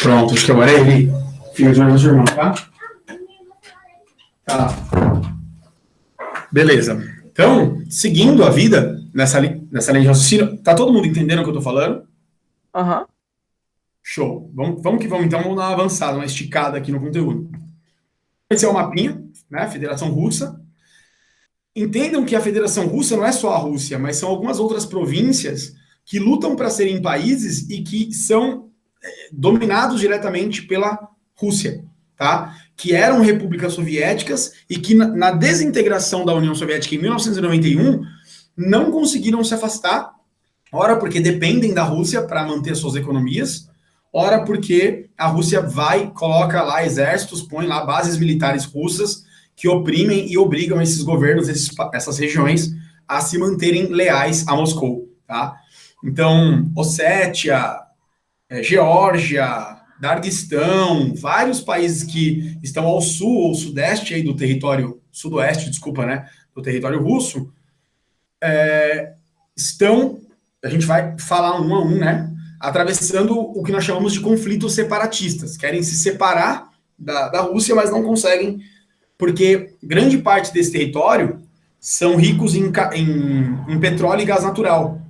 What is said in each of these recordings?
Pronto, acho que agora é ele. Fica de olho no seu irmão, tá? Tá. Beleza. Então, seguindo a vida nessa linha de raciocínio, tá todo mundo entendendo o que eu tô falando? Aham. Show. Vamos que vamos, então, vamos dar uma avançada, uma esticada aqui no conteúdo. Esse é o mapinha, né? Federação Russa. Entendam que a Federação Russa não é só a Rússia, mas são algumas outras províncias que lutam para serem países e que são dominados diretamente pela Rússia, tá? Que eram repúblicas soviéticas e que na desintegração da União Soviética em 1991 não conseguiram se afastar, ora porque dependem da Rússia para manter suas economias, ora porque a Rússia vai, coloca lá exércitos, põe lá bases militares russas que oprimem e obrigam esses governos, essas regiões, a se manterem leais a Moscou, tá? Então, Ossétia, Geórgia, Darguistão, vários países que estão ao sul ou sudeste aí do território, sudoeste, desculpa, né, do território russo, estão, a gente vai falar um a um, né, atravessando o que nós chamamos de conflitos separatistas. Querem se separar da Rússia, mas não conseguem, porque grande parte desse território são ricos em petróleo e gás natural.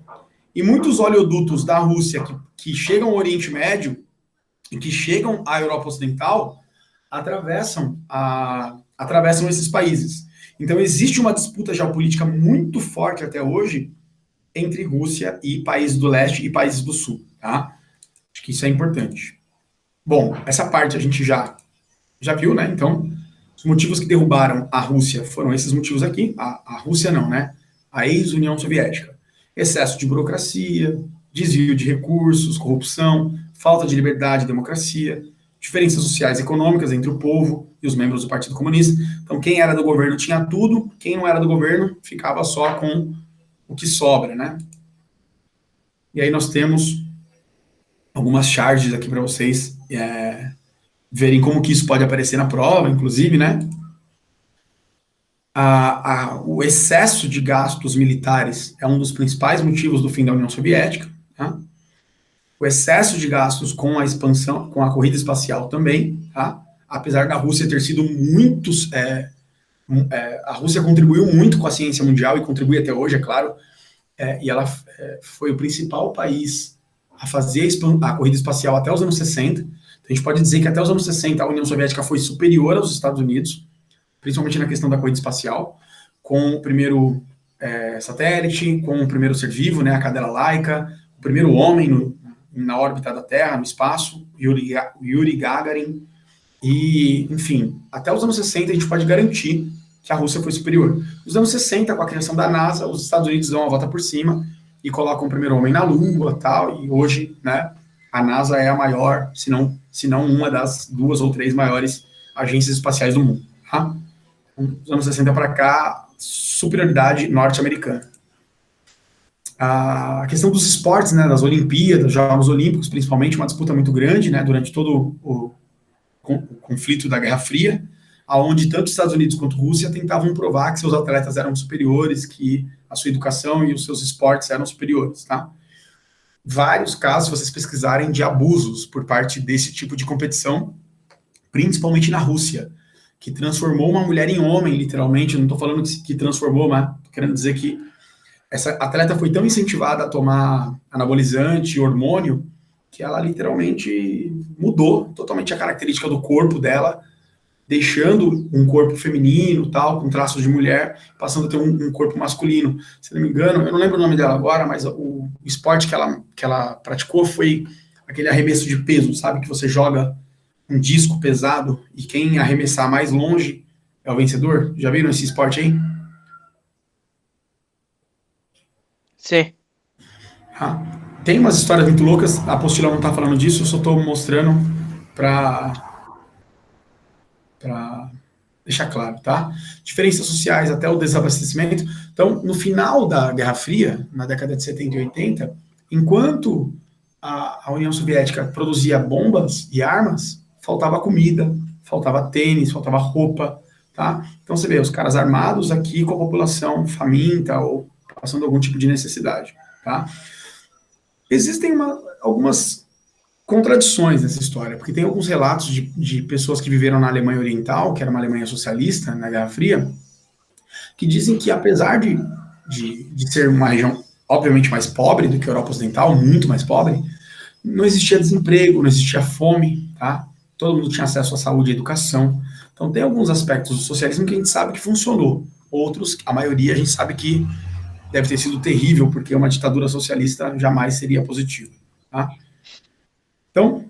E muitos oleodutos da Rússia que chegam ao Oriente Médio e que chegam à Europa Ocidental atravessam esses países. Então existe uma disputa geopolítica muito forte até hoje entre Rússia e países do leste e países do sul, tá? Acho que isso é importante. Bom, essa parte a gente já viu, né? Então, os motivos que derrubaram a Rússia foram esses motivos aqui. A Rússia não, né? A ex-União Soviética. Excesso de burocracia, desvio de recursos, corrupção, falta de liberdade e democracia, diferenças sociais e econômicas entre o povo e os membros do Partido Comunista. Então, quem era do governo tinha tudo, quem não era do governo ficava só com o que sobra, né? E aí nós temos algumas charges aqui para vocês verem como que isso pode aparecer na prova, inclusive, né? O excesso de gastos militares é um dos principais motivos do fim da União Soviética. Tá? O excesso de gastos com a expansão, com a corrida espacial também, tá? Apesar da Rússia ter sido muitos... a Rússia contribuiu muito com a ciência mundial e contribui até hoje, é claro, e ela foi o principal país a fazer a corrida espacial até os anos 60. Então, a gente pode dizer que até os anos 60 a União Soviética foi superior aos Estados Unidos, principalmente na questão da corrida espacial, com o primeiro satélite, com o primeiro ser vivo, né, a cadela Laika, o primeiro homem na órbita da Terra, no espaço, Yuri Gagarin, e, enfim, até os anos 60 a gente pode garantir que a Rússia foi superior. Nos anos 60, com a criação da NASA, os Estados Unidos dão uma volta por cima e colocam o primeiro homem na Lua, tal, e hoje, né, a NASA é a maior, se não uma das 2 ou 3 maiores agências espaciais do mundo, tá? Dos anos 60 para cá, superioridade norte-americana. A questão dos esportes, né, das Olimpíadas, Jogos Olímpicos, principalmente, uma disputa muito grande, né, durante todo o conflito da Guerra Fria, aonde tanto os Estados Unidos quanto a Rússia tentavam provar que seus atletas eram superiores, que a sua educação e os seus esportes eram superiores, tá? Vários casos, se vocês pesquisarem, de abusos por parte desse tipo de competição, principalmente na Rússia, que transformou uma mulher em homem, literalmente. Eu não estou falando que transformou, mas estou querendo dizer que essa atleta foi tão incentivada a tomar anabolizante, hormônio, que ela literalmente mudou totalmente a característica do corpo dela, deixando um corpo feminino, tal, com traços de mulher, passando a ter um corpo masculino. Se não me engano, eu não lembro o nome dela agora, mas o esporte que ela praticou foi aquele arremesso de peso, sabe? Que você joga um disco pesado e quem arremessar mais longe é o vencedor. Já viram esse esporte aí? Sim. Tem umas histórias muito loucas, a apostila não está falando disso, eu só estou mostrando para deixar claro, tá? Diferenças sociais até o desabastecimento. Então, no final da Guerra Fria, na década de 70 e 80, enquanto a União Soviética produzia bombas e armas, faltava comida, faltava tênis, faltava roupa, tá? Então você vê os caras armados aqui com a população faminta ou passando algum tipo de necessidade, tá? Existem algumas contradições nessa história, porque tem alguns relatos de pessoas que viveram na Alemanha Oriental, que era uma Alemanha socialista, na Guerra Fria, que dizem que apesar de ser uma região obviamente mais pobre do que a Europa Ocidental, muito mais pobre, não existia desemprego, não existia fome, tá? Todo mundo tinha acesso à saúde e educação. Então tem alguns aspectos do socialismo que a gente sabe que funcionou. Outros, a maioria, a gente sabe que deve ter sido terrível, porque uma ditadura socialista jamais seria positiva, tá? Então,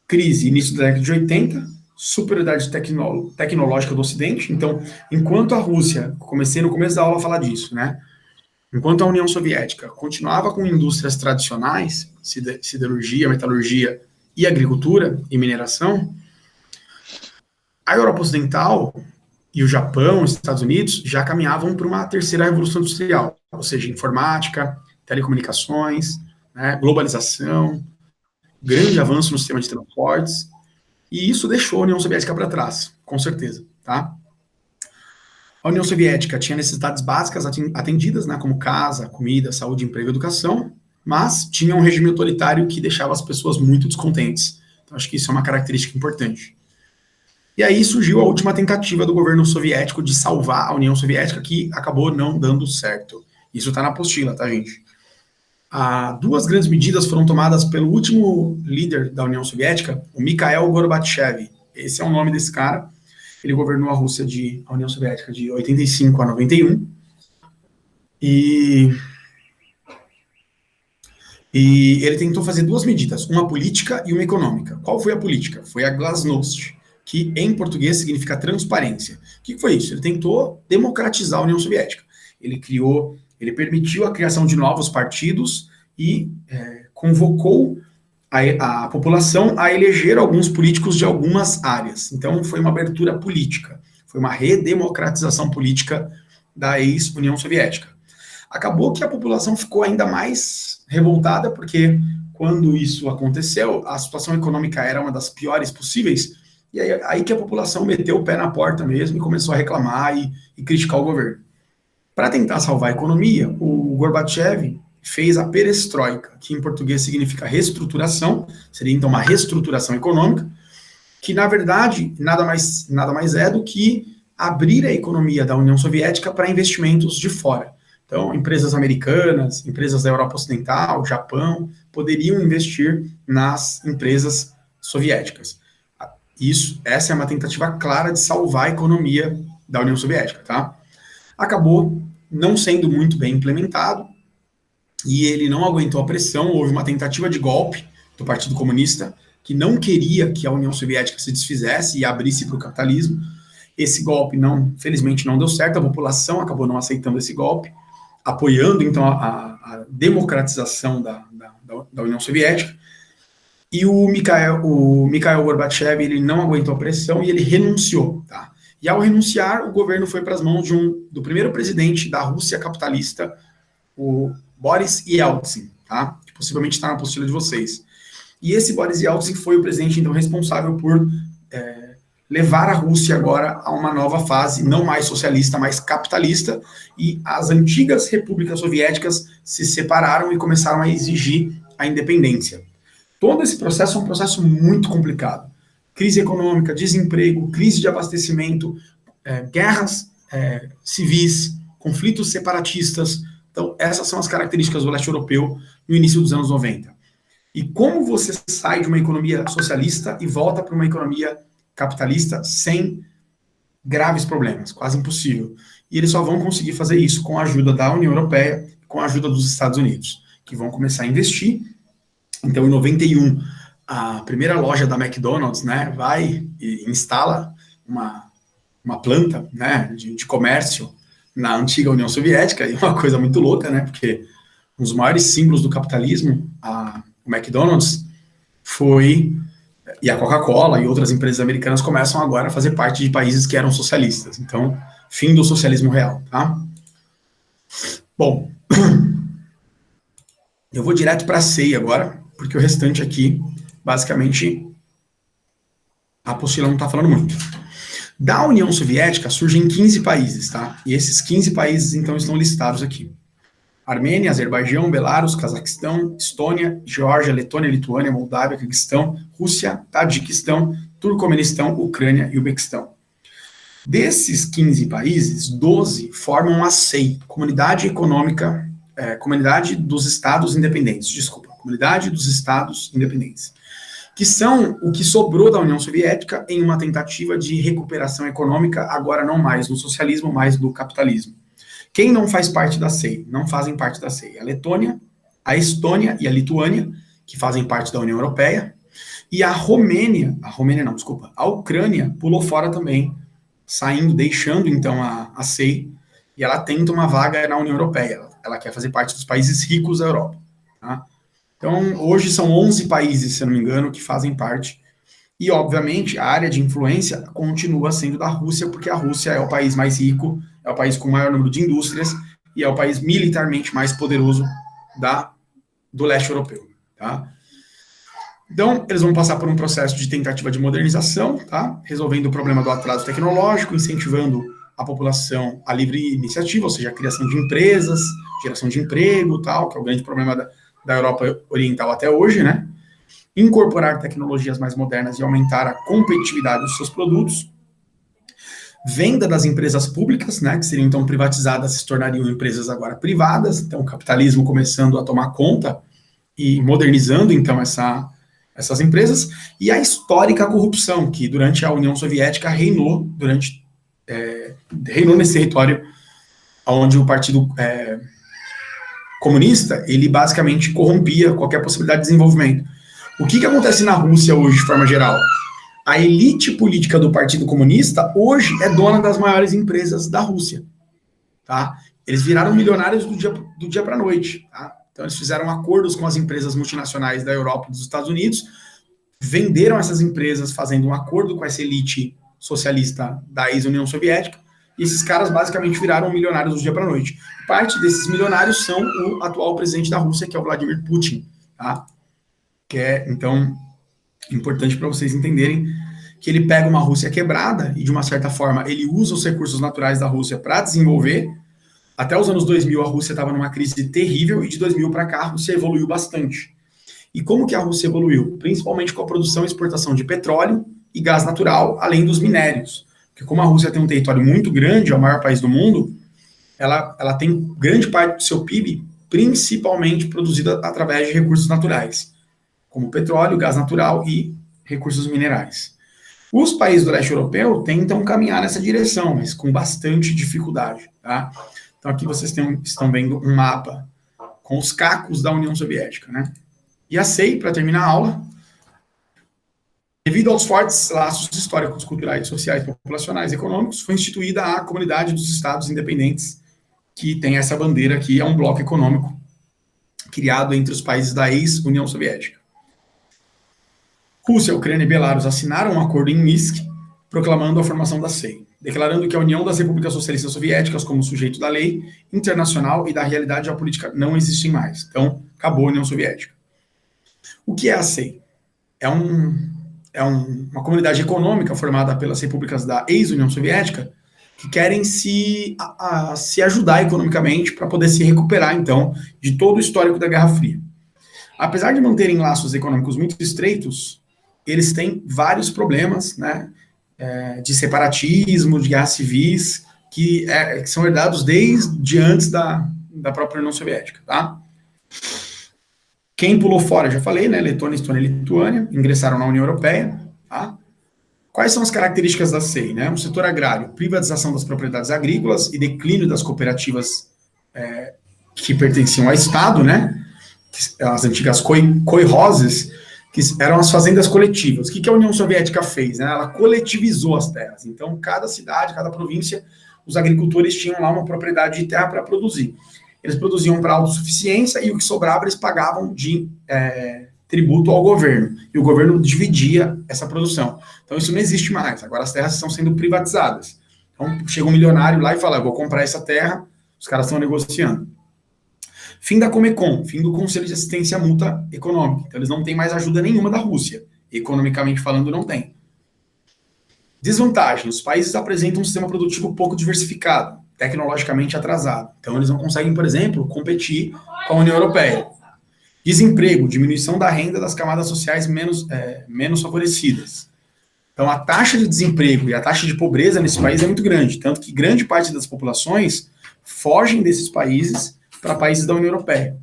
crise, início da década de 80, superioridade tecnológica do Ocidente. Então, enquanto a Rússia, comecei no começo da aula a falar disso, né? Enquanto a União Soviética continuava com indústrias tradicionais, siderurgia, metalurgia e agricultura e mineração, a Europa Ocidental e o Japão, os Estados Unidos, já caminhavam para uma terceira revolução industrial, ou seja, informática, telecomunicações, né, globalização, grande avanço no sistema de transportes, e isso deixou a União Soviética para trás, com certeza, tá? A União Soviética tinha necessidades básicas atendidas, né, como casa, comida, saúde, emprego e educação, mas tinha um regime autoritário que deixava as pessoas muito descontentes. Então, acho que isso é uma característica importante. E aí surgiu a última tentativa do governo soviético de salvar a União Soviética, que acabou não dando certo. Isso está na apostila, tá, gente? Duas grandes medidas foram tomadas pelo último líder da União Soviética, o Mikhail Gorbachev. Esse é o nome desse cara. Ele governou a Rússia, a União Soviética, de 85 a 91. E ele tentou fazer duas medidas, uma política e uma econômica. Qual foi a política? Foi a glasnost, que em português significa transparência. O que foi isso? Ele tentou democratizar a União Soviética. Ele permitiu a criação de novos partidos e convocou a população a eleger alguns políticos de algumas áreas. Então, foi uma abertura política, foi uma redemocratização política da ex-União Soviética. Acabou que a população ficou ainda mais revoltada, porque quando isso aconteceu, a situação econômica era uma das piores possíveis, e aí que a população meteu o pé na porta mesmo e começou a reclamar e criticar o governo. Para tentar salvar a economia, o Gorbachev fez a perestroika, que em português significa reestruturação, seria então uma reestruturação econômica, que na verdade nada mais é do que abrir a economia da União Soviética para investimentos de fora. Então, empresas americanas, empresas da Europa Ocidental, Japão, poderiam investir nas empresas soviéticas. Essa é uma tentativa clara de salvar a economia da União Soviética, tá? Acabou não sendo muito bem implementado, e ele não aguentou a pressão, houve uma tentativa de golpe do Partido Comunista, que não queria que a União Soviética se desfizesse e abrisse para o capitalismo. Esse golpe, felizmente, não deu certo, a população acabou não aceitando esse golpe, apoiando, então, a democratização da União Soviética, e o Mikhail Gorbachev, ele não aguentou a pressão e ele renunciou, tá? E ao renunciar, o governo foi para as mãos do primeiro presidente da Rússia capitalista, o Boris Yeltsin, tá? Que possivelmente está na apostila de vocês. E esse Boris Yeltsin foi o presidente, então, responsável por levar a Rússia agora a uma nova fase, não mais socialista, mas capitalista, e as antigas repúblicas soviéticas se separaram e começaram a exigir a independência. Todo esse processo é um processo muito complicado. Crise econômica, desemprego, crise de abastecimento, guerras civis, conflitos separatistas. Então, essas são as características do leste europeu no início dos anos 90. E como você sai de uma economia socialista e volta para uma economia capitalista sem graves problemas? Quase impossível. E eles só vão conseguir fazer isso com a ajuda da União Europeia, com a ajuda dos Estados Unidos, que vão começar a investir. Então, em 91, a primeira loja da McDonald's, né, vai e instala uma planta, né, de comércio na antiga União Soviética, e uma coisa muito louca, né, porque um dos maiores símbolos do capitalismo, o McDonald's, e a Coca-Cola e outras empresas americanas começam agora a fazer parte de países que eram socialistas. Então, fim do socialismo real, tá? Bom, eu vou direto para a ceia agora, porque o restante aqui, basicamente, a apostila não está falando muito. Da União Soviética surgem 15 países, tá? E esses 15 países, então, estão listados aqui. Armênia, Azerbaijão, Belarus, Cazaquistão, Estônia, Geórgia, Letônia, Lituânia, Moldávia, Quirguistão, Rússia, Tadiquistão, Turcomenistão, Ucrânia e Uzbequistão. Desses 15 países, 12 formam a CEI, Comunidade Econômica, Comunidade dos Estados Independentes, Comunidade dos Estados Independentes, que são o que sobrou da União Soviética em uma tentativa de recuperação econômica, agora não mais do socialismo, mas do capitalismo. Quem não faz parte da CEI? Não fazem parte da CEI. A Letônia, a Estônia e a Lituânia, que fazem parte da União Europeia, e a Ucrânia pulou fora também, saindo, deixando então a CEI, e ela tenta uma vaga na União Europeia. Ela quer fazer parte dos países ricos da Europa. Tá? Então, hoje são 11 países, se eu não me engano, que fazem parte. E, obviamente, a área de influência continua sendo da Rússia, porque a Rússia é o país mais rico, é o país com o maior número de indústrias e é o país militarmente mais poderoso do leste europeu. Tá? Então, eles vão passar por um processo de tentativa de modernização, tá? Resolvendo o problema do atraso tecnológico, incentivando a população à livre iniciativa, ou seja, a criação de empresas, geração de emprego, tal, que é o grande problema da Europa Oriental até hoje, né? Incorporar tecnologias mais modernas e aumentar a competitividade dos seus produtos. Venda das empresas públicas, né, que seriam então privatizadas, se tornariam empresas agora privadas, então o capitalismo começando a tomar conta e modernizando então essas empresas, e a histórica corrupção, que durante a União Soviética reinou nesse território onde o Partido Comunista, ele basicamente corrompia qualquer possibilidade de desenvolvimento. O que acontece na Rússia hoje, de forma geral? A elite política do Partido Comunista hoje é dona das maiores empresas da Rússia. Tá? Eles viraram milionários do dia para a noite. Tá? Então, eles fizeram acordos com as empresas multinacionais da Europa e dos Estados Unidos, venderam essas empresas fazendo um acordo com essa elite socialista da ex-União Soviética, e esses caras basicamente viraram milionários do dia para a noite. Parte desses milionários são o atual presidente da Rússia, que é o Vladimir Putin. Tá? Que é, então, importante para vocês entenderem que ele pega uma Rússia quebrada e, de uma certa forma, ele usa os recursos naturais da Rússia para desenvolver. Até os anos 2000, a Rússia estava numa crise terrível, e de 2000 para cá, a Rússia evoluiu bastante. E como que a Rússia evoluiu? Principalmente com a produção e exportação de petróleo e gás natural, além dos minérios. Porque como a Rússia tem um território muito grande, é o maior país do mundo, ela tem grande parte do seu PIB principalmente produzida através de recursos naturais, como petróleo, gás natural e recursos minerais. Os países do leste europeu tentam caminhar nessa direção, mas com bastante dificuldade. Tá? Então aqui vocês estão vendo um mapa com os cacos da União Soviética. Né? E a CEI, para terminar a aula, devido aos fortes laços históricos, culturais, sociais, populacionais e econômicos, foi instituída a Comunidade dos Estados Independentes, que tem essa bandeira aqui, é um bloco econômico criado entre os países da ex-União Soviética. Rússia, Ucrânia e Belarus assinaram um acordo em Minsk, proclamando a formação da CEI, declarando que a União das Repúblicas Socialistas Soviéticas, como sujeito da lei internacional e da realidade geopolítica, não existem mais. Então, acabou a União Soviética. O que é a CEI? É uma comunidade econômica formada pelas repúblicas da ex-União Soviética que querem se ajudar economicamente para poder se recuperar, então, de todo o histórico da Guerra Fria. Apesar de manterem laços econômicos muito estreitos, eles têm vários problemas, né, de separatismo, de guerras civis, que são herdados desde antes da própria União Soviética. Tá? Quem pulou fora, já falei, né, Letônia, Estônia e Lituânia, ingressaram na União Europeia. Tá? Quais são as características da CEI? Né? O setor agrário, privatização das propriedades agrícolas e declínio das cooperativas que pertenciam ao Estado, né? As antigas khoikhozes, que eram as fazendas coletivas. O que a União Soviética fez? Né? Ela coletivizou as terras. Então, cada cidade, cada província, os agricultores tinham lá uma propriedade de terra para produzir. Eles produziam para autossuficiência e o que sobrava eles pagavam de tributo ao governo. E o governo dividia essa produção. Então, isso não existe mais. Agora as terras estão sendo privatizadas. Então, chega um milionário lá e fala, eu vou comprar essa terra, os caras estão negociando. Fim da Comecon, fim do Conselho de Assistência à Mútua Econômica. Então, eles não têm mais ajuda nenhuma da Rússia. Economicamente falando, não tem. Desvantagem, os países apresentam um sistema produtivo pouco diversificado. tecnologicamente atrasado. Então, eles não conseguem, por exemplo, competir com a União Europeia. Desemprego, diminuição da renda das camadas sociais menos favorecidas. Então, a taxa de desemprego e a taxa de pobreza nesse país é muito grande, tanto que grande parte das populações fogem desses países para países da União Europeia.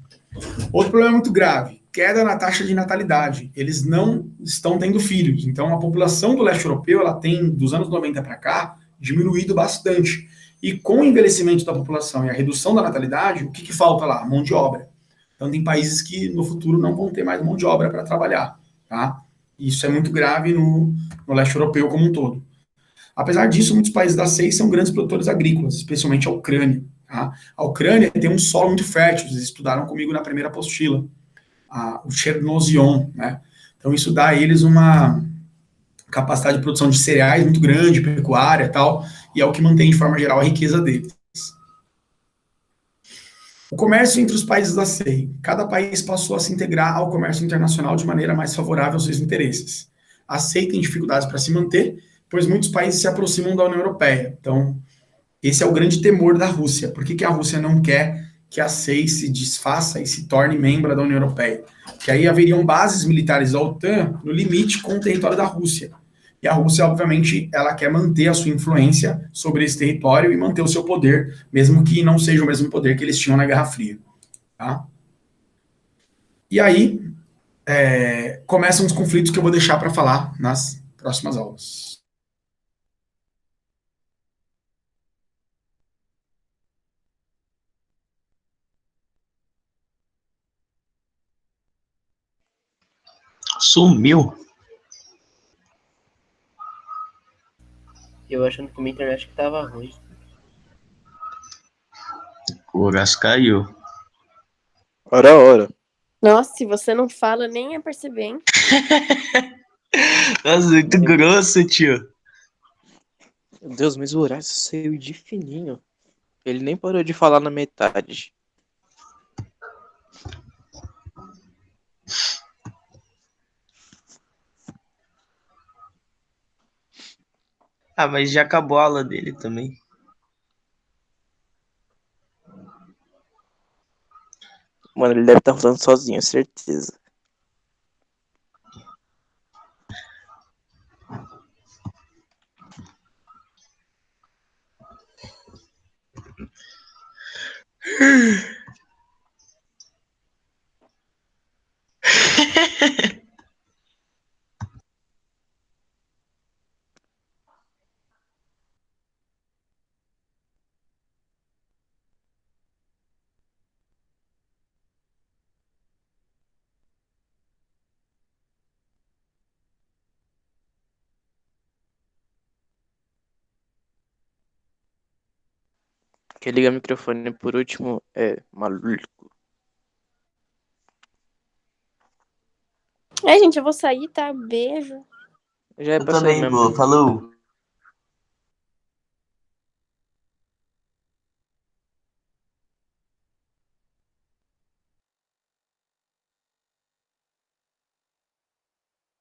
Outro problema muito grave, queda na taxa de natalidade. Eles não estão tendo filhos. Então, a população do leste europeu, ela tem, dos anos 90 para cá, diminuído bastante. E com o envelhecimento da população e a redução da natalidade, o que falta lá? Mão de obra. Então, tem países que no futuro não vão ter mais mão de obra para trabalhar. Tá? Isso é muito grave no leste europeu como um todo. Apesar disso, muitos países da CEI são grandes produtores agrícolas, especialmente a Ucrânia. Tá? A Ucrânia tem um solo muito fértil, eles estudaram comigo na primeira apostila, o Chernozion. Né? Então, isso dá a eles uma capacidade de produção de cereais muito grande, pecuária e tal, e é o que mantém, de forma geral, a riqueza deles. O comércio entre os países da CEI. Cada país passou a se integrar ao comércio internacional de maneira mais favorável aos seus interesses. A CEI tem dificuldades para se manter, pois muitos países se aproximam da União Europeia. Então, esse é o grande temor da Rússia. Por que a Rússia não quer que a CEI se desfaça e se torne membro da União Europeia? Que aí haveriam bases militares da OTAN no limite com o território da Rússia. E a Rússia, obviamente, ela quer manter a sua influência sobre esse território e manter o seu poder, mesmo que não seja o mesmo poder que eles tinham na Guerra Fria. Tá? E aí, começam os conflitos que eu vou deixar para falar nas próximas aulas. Sumiu. Eu achando que minha internet que tava ruim. O Horácio caiu. Ora. Nossa, se você não fala, nem ia perceber, hein? Nossa, muito grosso, tio. Meu Deus, mas o Horácio saiu de fininho. Ele nem parou de falar na metade. Ah, mas já acabou a aula dele também. Mano, ele deve estar falando sozinho, certeza. Quem liga o microfone por último é maluco. Gente, eu vou sair, tá? Beijo. Já é Eu pra sair também mesmo. vou. Falou.